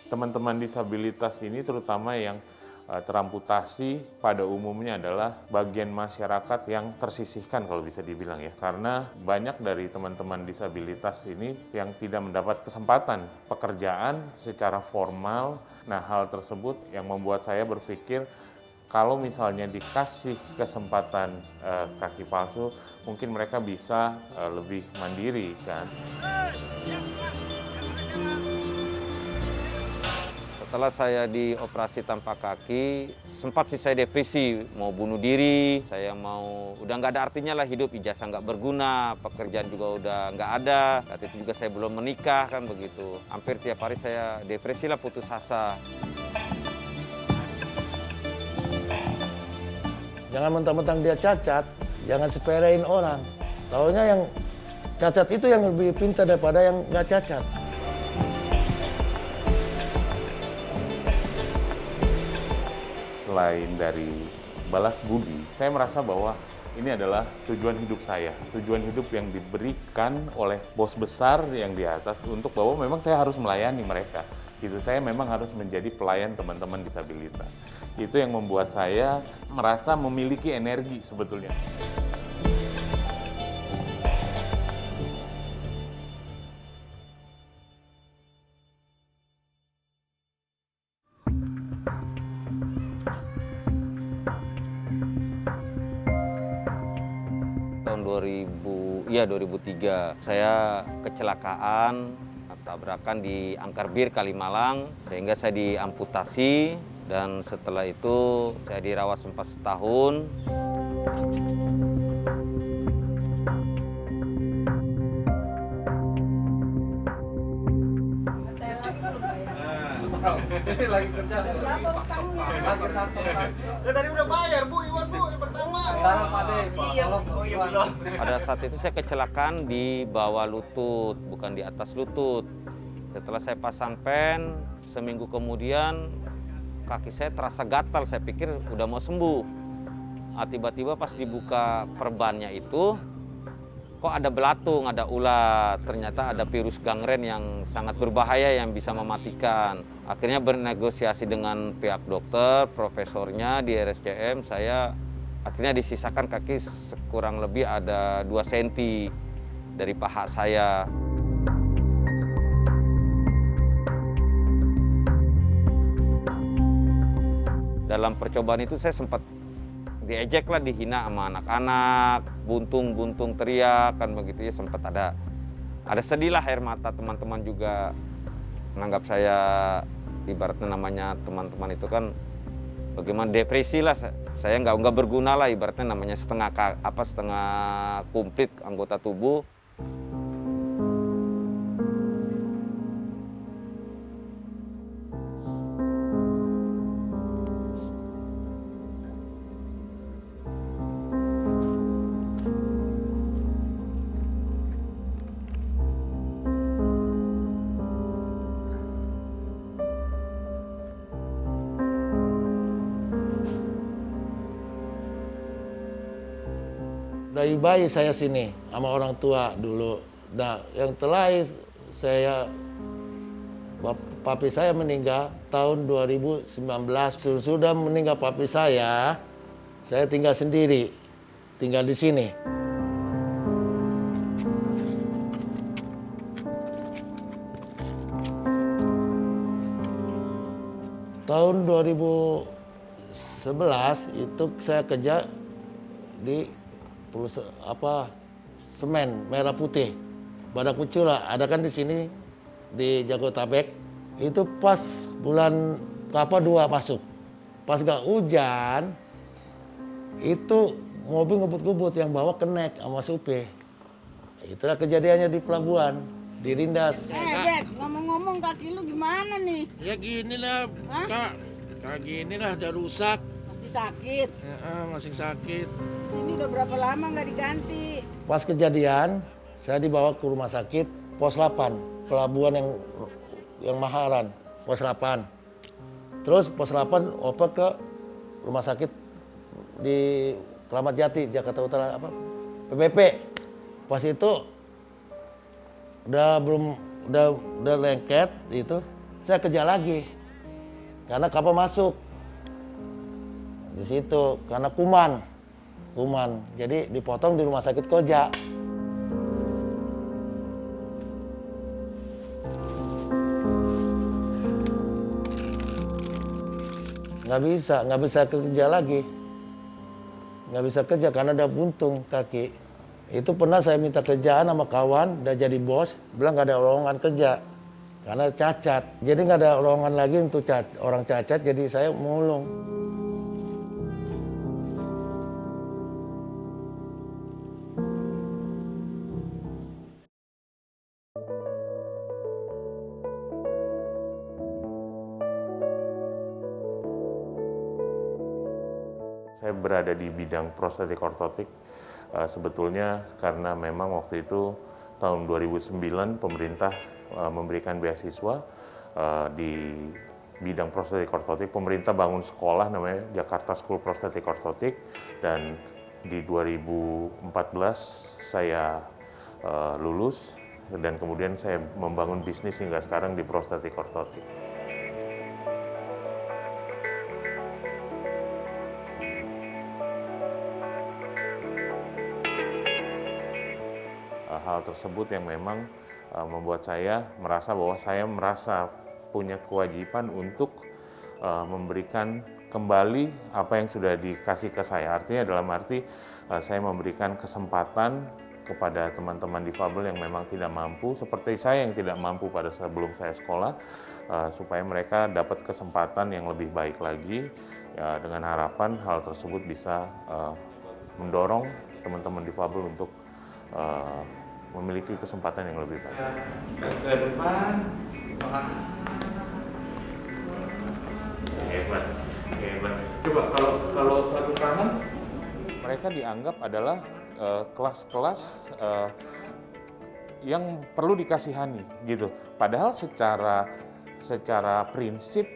Teman-teman disabilitas ini terutama yang teramputasi pada umumnya adalah bagian masyarakat yang tersisihkan kalau bisa dibilang ya. Karena banyak dari teman-teman disabilitas ini yang tidak mendapat kesempatan pekerjaan secara formal. Nah, hal tersebut yang membuat saya berpikir kalau misalnya dikasih kesempatan kaki palsu, mungkin mereka bisa lebih mandiri kan. Setelah saya dioperasi tanpa kaki, sempat sih saya depresi, mau bunuh diri, saya udah nggak ada artinya lah hidup, ijazah nggak berguna, pekerjaan juga udah nggak ada, saat itu juga saya belum menikah kan begitu. Hampir tiap hari saya depresi lah, putus asa. Jangan mentang-mentang dia cacat, jangan sepelein orang. Taunya yang cacat itu yang lebih pintar daripada yang nggak cacat. Selain dari balas budi, saya merasa bahwa ini adalah tujuan hidup saya. Tujuan hidup yang diberikan oleh bos besar yang di atas untuk bahwa memang saya harus melayani mereka. Gitu, saya memang harus menjadi pelayan teman-teman disabilitas. Itu yang membuat saya merasa memiliki energi sebetulnya. Tahun 2003 saya kecelakaan tabrakan di Angkarbir, Kalimalang, sehingga saya diamputasi dan setelah itu saya dirawat sempat setahun. Lagi kerja. Berapa utangnya? Tadi udah bayar, Bu, Iwan, Bu, yang pertama. Sekarang Pak De. Iya, oh iya belum. Pada saat itu saya kecelakaan di bawah lutut, bukan di atas lutut. Setelah saya pasang pen, seminggu kemudian kaki saya terasa gatal, saya pikir udah mau sembuh. Tiba-tiba pas dibuka perbannya itu, kok ada belatung, ada ulat, ternyata ada virus gangren yang sangat berbahaya yang bisa mematikan. Akhirnya bernegosiasi dengan pihak dokter, profesornya di RSCM, saya akhirnya disisakan kaki kurang lebih ada 2 cm dari paha saya. Dalam percobaan itu saya sempat diejek lah, dihina sama anak-anak, buntung teriak kan begitu ya, sempat ada sedih lah, air mata. Teman-teman juga menganggap saya, ibaratnya namanya teman-teman itu kan bagaimana, depresi lah, saya nggak berguna lah, ibaratnya namanya setengah komplit anggota tubuh. Dari bayi saya sini sama orang tua dulu. Nah, yang terakhir papi saya meninggal tahun 2019. Sudah meninggal papi saya tinggal sendiri, tinggal di sini. Tahun 2011 itu saya kerja di semen merah putih, Badak Kucula, ada kan di sini di Jabodetabek. Itu pas bulan 2 masuk, pas gak hujan, itu mobil ngebut-ngebut yang bawa kenek sama supir. Itulah kejadiannya di pelabuhan, di Rindas. Dek, ngomong-ngomong kaki lu gimana nih? Ya gini lah, Kak. Kayak gini lah, udah rusak. Masih sakit? Masih sakit. Ini udah berapa lama nggak diganti? Pas kejadian, saya dibawa ke rumah sakit Pos 8, pelabuhan yang Maharan, Pos 8. Terus Pos 8 oper ke rumah sakit di Kramat Jati, Jakarta Utara, PBP. Pas itu udah lengket itu, saya kerja lagi. Karena kapal masuk. Di situ, karena kuman. Jadi dipotong di rumah sakit Koja. Nggak bisa kerja lagi. Nggak bisa kerja karena udah buntung kaki. Itu pernah saya minta kerjaan sama kawan, udah jadi bos, bilang nggak ada lowongan kerja. Karena cacat. Jadi nggak ada lowongan lagi untuk orang cacat, jadi saya mulung. Saya berada di bidang prostetik ortotik sebetulnya karena memang waktu itu tahun 2009 pemerintah memberikan beasiswa di bidang prostetik ortotik. Pemerintah bangun sekolah namanya Jakarta School Prosthetic Orthotic, dan di 2014 saya lulus dan kemudian saya membangun bisnis hingga sekarang di prostetik ortotik. Hal tersebut yang memang membuat saya merasa bahwa saya punya kewajiban untuk memberikan kembali apa yang sudah dikasih ke saya. Artinya dalam arti saya memberikan kesempatan kepada teman-teman difabel yang memang tidak mampu, seperti saya yang tidak mampu pada sebelum saya sekolah, supaya mereka dapat kesempatan yang lebih baik lagi, ya, dengan harapan hal tersebut bisa mendorong teman-teman difabel untuk memiliki kesempatan yang lebih baik. Ke depan. Hebat. Coba kalau satu tangan, mereka dianggap adalah kelas-kelas yang perlu dikasihani gitu. Padahal secara prinsip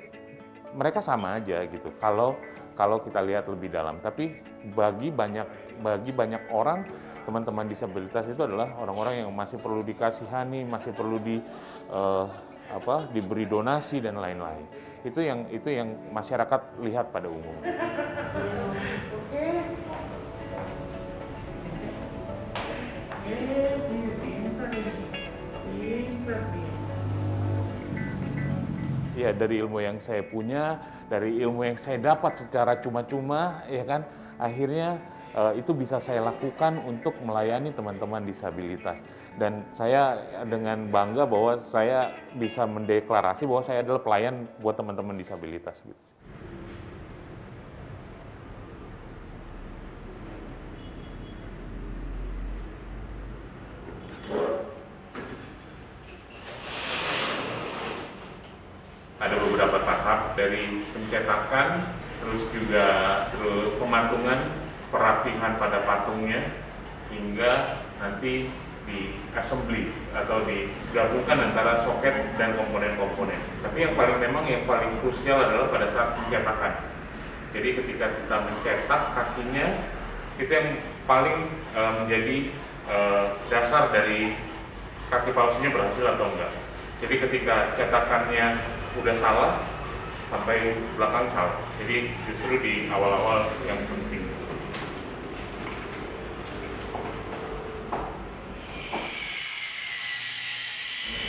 mereka sama aja gitu. Kalau kita lihat lebih dalam, tapi bagi banyak orang, teman-teman disabilitas itu adalah orang-orang yang masih perlu dikasihani, masih perlu diberi donasi dan lain-lain. Itu yang masyarakat lihat pada umumnya. Ya, dari ilmu yang saya punya, dari ilmu yang saya dapat secara cuma-cuma, ya kan, akhirnya itu bisa saya lakukan untuk melayani teman-teman disabilitas. Dan saya dengan bangga bahwa saya bisa mendeklarasi bahwa saya adalah pelayan buat teman-teman disabilitas gitu. Ada beberapa tahap dari pencetakan, terus pematungan, perapihan pada patungnya, hingga nanti di assembly atau digabungkan antara soket dan komponen-komponen. Tapi yang paling krusial adalah pada saat pencetakan. Jadi ketika kita mencetak kakinya, itu yang paling menjadi dasar dari kaki palsunya berhasil atau enggak. Jadi ketika cetakannya udah salah, sampai belakang salah. Jadi justru di awal-awal yang penting.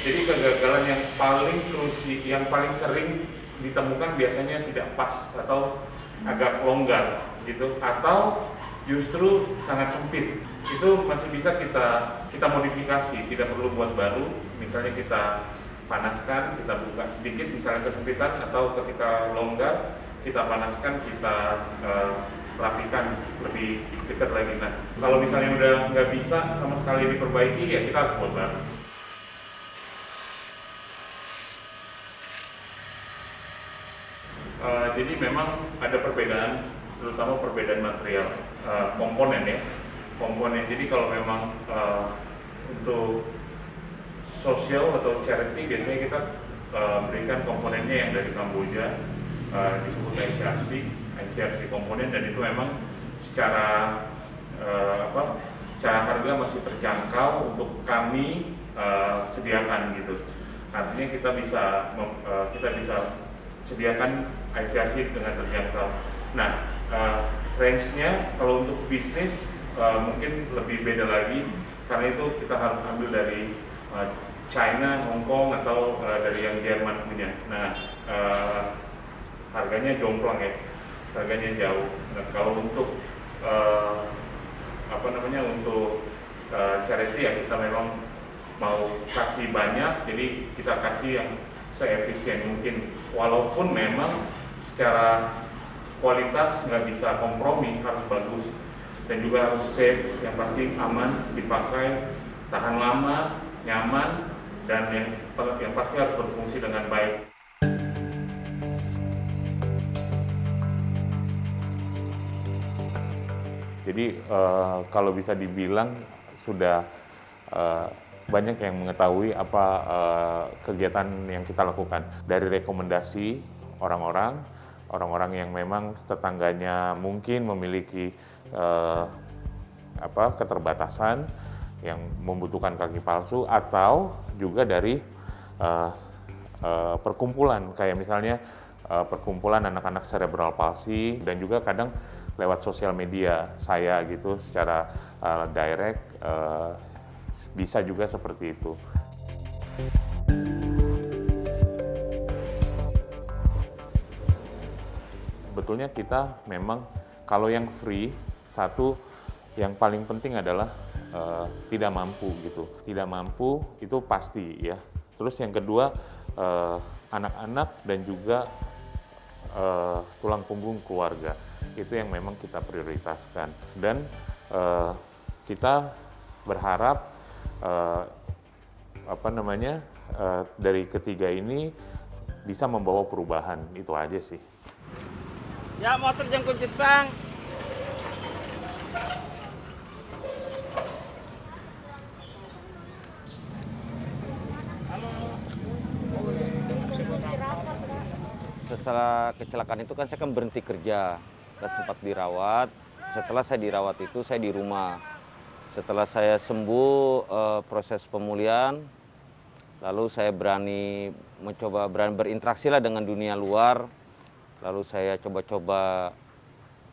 Jadi kegagalan yang paling sering ditemukan biasanya tidak pas atau agak longgar gitu, atau justru sangat sempit. Itu masih bisa kita modifikasi, tidak perlu buat baru. Misalnya kita panaskan, kita buka sedikit misalnya kesempitan, atau ketika longgar kita panaskan, kita rapikan lebih dekat lagi. Nah, kalau misalnya udah nggak bisa sama sekali diperbaiki, ya kita harus buat baru. Jadi memang ada perbedaan, terutama perbedaan material, komponen ya. Jadi kalau memang untuk sosial atau charity biasanya kita berikan komponennya yang dari Kamboja, disebut ICRC komponen, dan itu memang secara harga masih terjangkau untuk kami sediakan gitu. Artinya kita bisa sediakan IC dengan terjangkau. Nah, range-nya kalau untuk bisnis mungkin lebih beda lagi, karena itu kita harus ambil dari China, Hong Kong, atau dari yang Jerman punya. Nah, harganya jomplang ya, harganya jauh. Nah, kalau untuk untuk charity ya kita memang mau kasih banyak, jadi kita kasih yang seefisien mungkin. Walaupun memang secara kualitas nggak bisa kompromi, harus bagus dan juga harus safe, yang pasti aman dipakai, tahan lama, nyaman, dan yang pasti harus berfungsi dengan baik. Jadi kalau bisa dibilang sudah banyak yang mengetahui apa kegiatan yang kita lakukan dari rekomendasi orang-orang yang memang tetangganya mungkin memiliki keterbatasan yang membutuhkan kaki palsu, atau juga dari perkumpulan kayak misalnya perkumpulan anak-anak cerebral palsy, dan juga kadang lewat sosial media saya gitu secara direct bisa juga seperti itu. Sebetulnya kita memang kalau yang free, satu yang paling penting adalah tidak mampu gitu. Tidak mampu itu pasti ya. Terus yang kedua anak-anak dan juga tulang punggung keluarga. Itu yang memang kita prioritaskan, dan kita berharap dari ketiga ini bisa membawa perubahan, itu aja sih. Ya, motor jangkut stang. Setelah kecelakaan itu kan saya kan berhenti kerja. Saya sempat dirawat. Setelah saya dirawat itu saya di rumah. Setelah saya sembuh, proses pemulihan, lalu saya berani berinteraksi lah dengan dunia luar. Lalu saya coba-coba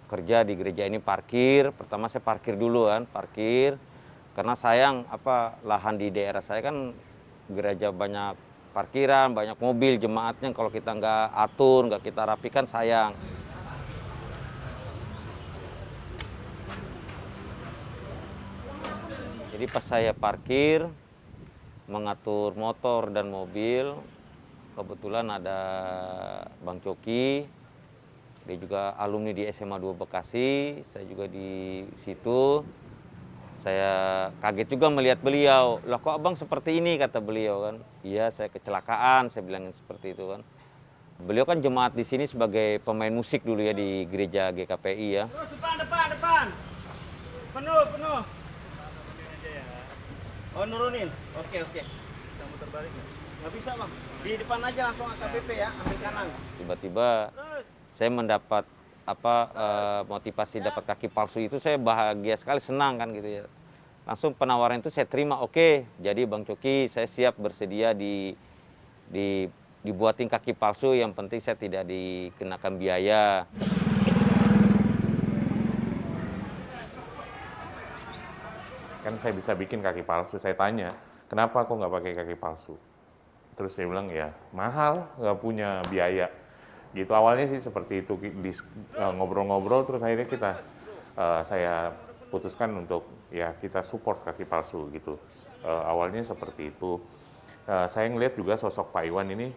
kerja di gereja ini, parkir. Pertama saya parkir dulu kan, karena sayang lahan di daerah saya kan gereja banyak parkiran, banyak mobil jemaatnya, kalau kita nggak atur, nggak kita rapikan sayang. Jadi pas saya parkir, mengatur motor dan mobil, kebetulan ada Bang Coki, dia juga alumni di SMA 2 Bekasi, saya juga di situ. Saya kaget juga melihat beliau, "Loh kok abang seperti ini?" kata beliau kan. "Iya, saya kecelakaan," saya bilangin seperti itu kan. Beliau kan jemaat di sini sebagai pemain musik dulu ya di gereja GKPI ya. Terus depan. Penuh. Oh, nurunin. Oke. Bisa muter balik nggak bisa, Bang. Di depan aja langsung AKBP ya, ambil kanan. Tiba-tiba saya mendapat motivasi dapat kaki palsu itu, saya bahagia sekali, senang kan gitu ya. Langsung penawaran itu saya terima, oke. Jadi Bang Coki, saya siap bersedia dibuatin kaki palsu, yang penting saya tidak dikenakan biaya. Kan saya bisa bikin kaki palsu. Saya tanya, kenapa kok nggak pakai kaki palsu? Terus saya bilang, ya mahal, nggak punya biaya. Gitu awalnya sih seperti itu, ngobrol-ngobrol, terus akhirnya saya putuskan untuk ya kita support kaki palsu gitu. Awalnya seperti itu. Saya ngelihat juga sosok Pak Iwan ini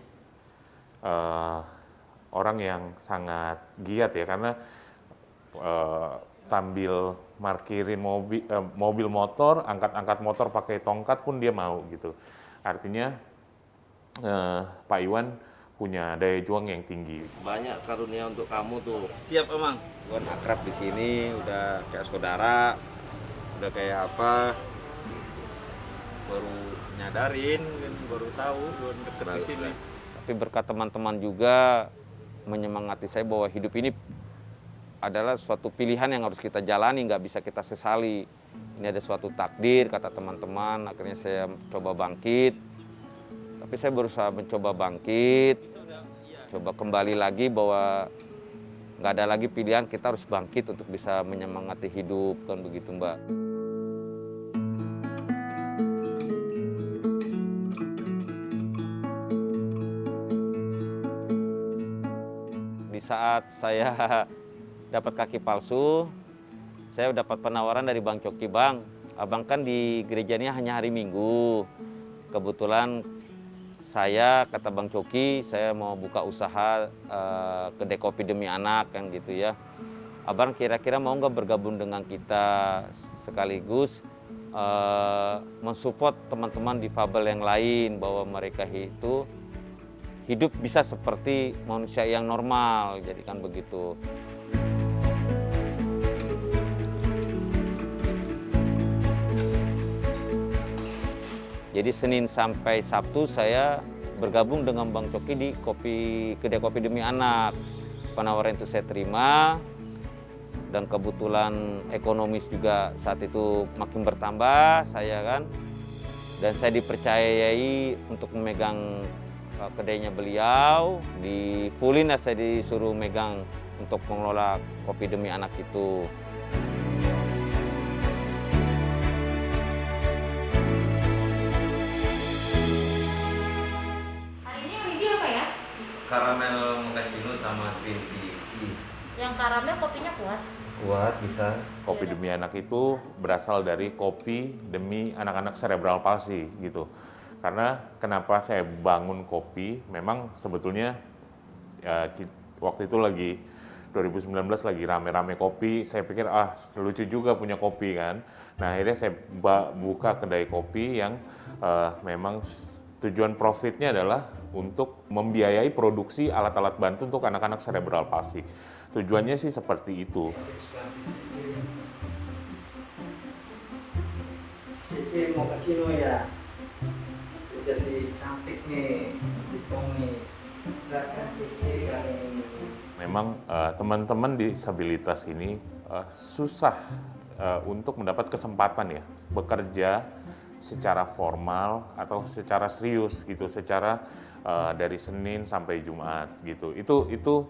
orang yang sangat giat ya, karena sambil parkirin mobil motor, angkat motor pakai tongkat pun dia mau gitu. Artinya Pak Iwan punya daya juang yang tinggi. Banyak karunia untuk kamu tuh. Siap Emang, Iwan akrab di sini, udah kayak saudara, udah kayak apa, baru nyadarin, baru tahu, baru deket di sini. Tapi berkat teman-teman juga menyemangati saya bahwa hidup ini adalah suatu pilihan yang harus kita jalani, nggak bisa kita sesali. Ini ada suatu takdir, kata teman-teman, akhirnya saya coba bangkit. Tapi saya berusaha mencoba bangkit, coba kembali lagi bahwa nggak ada lagi pilihan, kita harus bangkit untuk bisa menyemangati hidup, kan begitu Mbak. Di saat saya dapat kaki palsu, saya dapat penawaran dari Bang Coki, Bang, abang kan di gerejanya hanya hari Minggu. Kebetulan saya, kata Bang Coki, saya mau buka usaha kedai kopi demi anak, kan gitu ya. Abang kira-kira mau nggak bergabung dengan kita sekaligus mensupport teman-teman difabel yang lain, bahwa mereka itu hidup bisa seperti manusia yang normal, jadi kan begitu. Jadi Senin sampai Sabtu saya bergabung dengan Bang Coki di kedai kopi demi anak. Penawaran itu saya terima, dan kebetulan ekonomis juga saat itu makin bertambah saya kan, dan saya dipercayai untuk memegang kedainya beliau, di fullin saya disuruh megang untuk mengelola kopi demi anak itu. Hari ini yang ready apa ya? Karamel mochaccino sama green tea. Yang karamel kopinya kuat. Kuat bisa. Kopi demi anak itu berasal dari kopi demi anak-anak cerebral palsy gitu. Karena kenapa saya bangun kopi, memang sebetulnya waktu itu lagi 2019 lagi rame-rame kopi, saya pikir lucu juga punya kopi kan. Nah akhirnya saya buka kedai kopi yang memang tujuan profitnya adalah untuk membiayai produksi alat-alat bantu untuk anak-anak cerebral palsy. Tujuannya sih seperti itu. Cici mau kasino ya. Cici cantik nih, Jepang nih. Silakan Cici kali ini. Memang teman-teman disabilitas ini susah untuk mendapat kesempatan ya bekerja secara formal atau secara serius gitu, secara dari Senin sampai Jumat gitu. Itu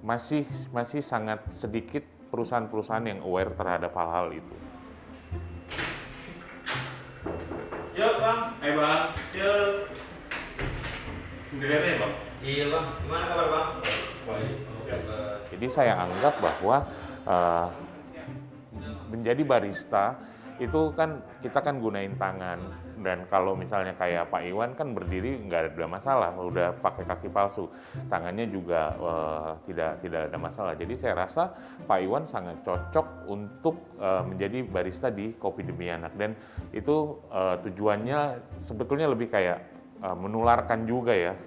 masih sangat sedikit perusahaan-perusahaan yang aware terhadap hal-hal itu. Yuk Bang. Hai Bang. Yuk. Sendirian ya Bang? Iya Bang, gimana kabar Bang? Baik. Jadi saya anggap bahwa menjadi barista itu kan kita kan gunain tangan, dan kalau misalnya kayak Pak Iwan kan berdiri nggak ada masalah, udah pakai kaki palsu, tangannya juga tidak ada masalah. Jadi saya rasa Pak Iwan sangat cocok untuk menjadi barista di Kopi Demi Anak, dan itu tujuannya sebetulnya lebih kayak menularkan juga ya.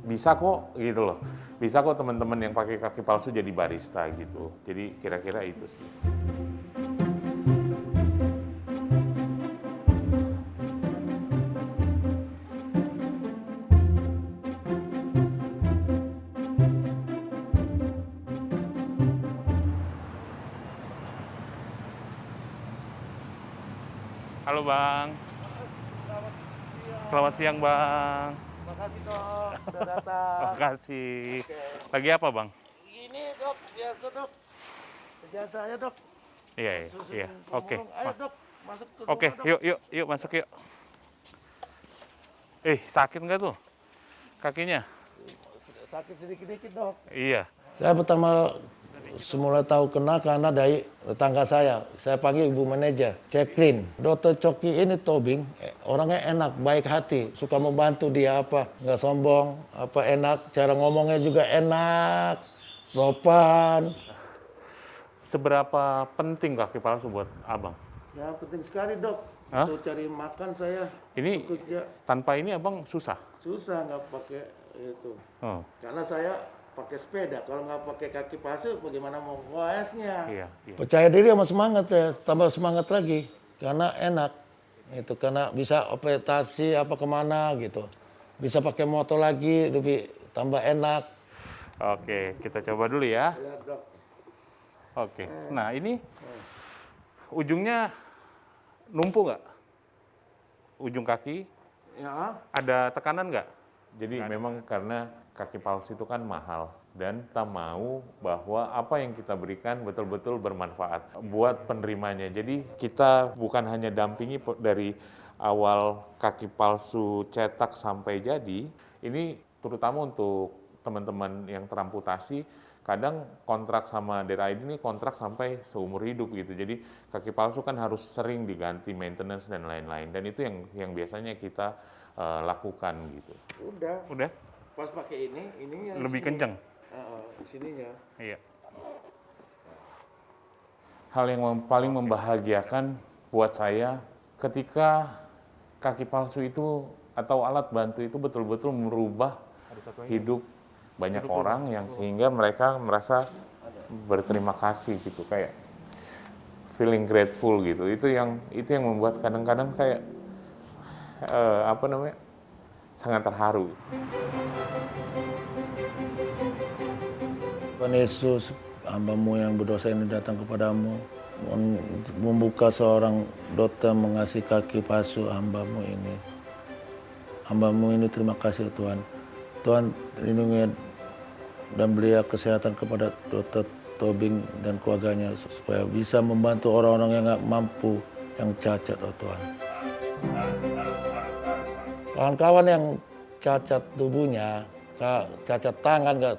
Bisa kok gitu loh, bisa kok teman-teman yang pakai kaki palsu jadi barista gitu. Jadi kira-kira itu sih. Halo Bang. Selamat siang Bang. Makasih dok, udah datang. Makasih. Oke. Lagi apa Bang? Ini dok, biasa dok. Kerjaan saya dok. Iya. Susun Oke. pemulung. Ayo dok, masuk ke Oke, rumah, dok. yuk masuk yuk. Sakit nggak tuh kakinya? Sakit sedikit-sedikit dok. Iya. Saya pertama semula tahu kena karena dari tetangga saya. Saya panggil ibu manajer, Ceklin. Dokter Coki ini Tobing, orangnya enak, baik hati, suka membantu dia apa, nggak sombong, enak, cara ngomongnya juga enak, sopan. Seberapa penting kaki palsu buat Abang? Ya penting sekali dok, Hah? untuk cari makan saya. Ini untuk kerja tanpa ini Abang susah. susah nggak pakai itu, Oh, karena saya pakai sepeda. Kalau nggak pakai kaki palsu, bagaimana mau goesnya? iya. Percaya diri sama semangat ya, tambah semangat lagi karena enak itu, karena bisa operasi apa kemana gitu, bisa pakai motor lagi lebih tambah enak. Oke, kita coba dulu ya. Ya dok. Oke, nah ini ujungnya numpuk nggak? Ujung kaki? Ya. Ada tekanan nggak? Jadi memang karena kaki palsu itu kan mahal dan kita mau bahwa apa yang kita berikan betul-betul bermanfaat buat penerimanya. Jadi kita bukan hanya dampingi dari awal kaki palsu cetak sampai jadi, ini terutama untuk teman-teman yang teramputasi, kadang kontrak sama DRID ini kontrak sampai seumur hidup gitu. Jadi kaki palsu kan harus sering diganti maintenance dan lain-lain. Dan itu yang biasanya kita lakukan gitu. Udah. Pas pakai ininya Lebih sini. kenceng. Sininya. Iya. Hal yang paling membahagiakan buat saya ketika kaki palsu itu atau alat bantu itu betul-betul merubah hidup banyak orang yang sehingga mereka merasa berterima kasih gitu, kayak feeling grateful gitu. Itu yang membuat kadang-kadang saya sangat terharu. Tuhan Yesus, hamba-Mu yang berdosa ini datang kepadamu, membuka seorang dokter mengasihi kaki palsu hamba-Mu ini. Hamba-Mu ini terima kasih Tuhan. Tuhan lindungi dan beri kesehatan kepada Dr. Tobing dan keluarganya supaya bisa membantu orang-orang yang nggak mampu, yang cacat, oh Tuhan. Kawan-kawan yang cacat tubuhnya, cacat tangan,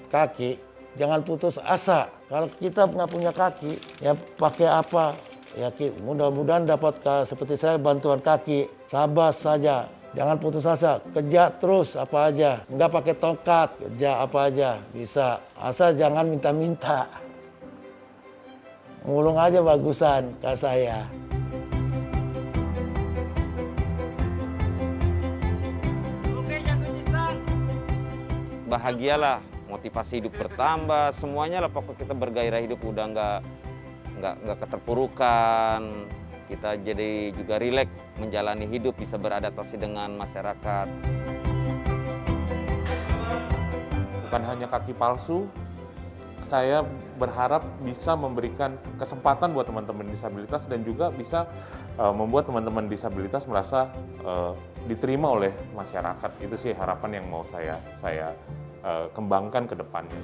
kaki, jangan putus asa. Kalau kita nggak punya kaki, ya pakai apa? Ya mudah-mudahan dapat seperti saya bantuan kaki. Sabar saja, jangan putus asa. Kerja terus apa aja, nggak pakai tongkat, kerja apa aja bisa. Asal jangan minta-minta. Mulung aja bagusan kayak saya. Bahagialah, motivasi hidup bertambah, semuanya lah pokok kita bergairah hidup, udah nggak keterpurukan, kita jadi juga rileks menjalani hidup, bisa beradaptasi dengan masyarakat. Bukan hanya kaki palsu, saya berharap bisa memberikan kesempatan buat teman-teman disabilitas dan juga bisa membuat teman-teman disabilitas merasa diterima oleh masyarakat. Itu sih harapan yang mau saya kembangkan ke depannya.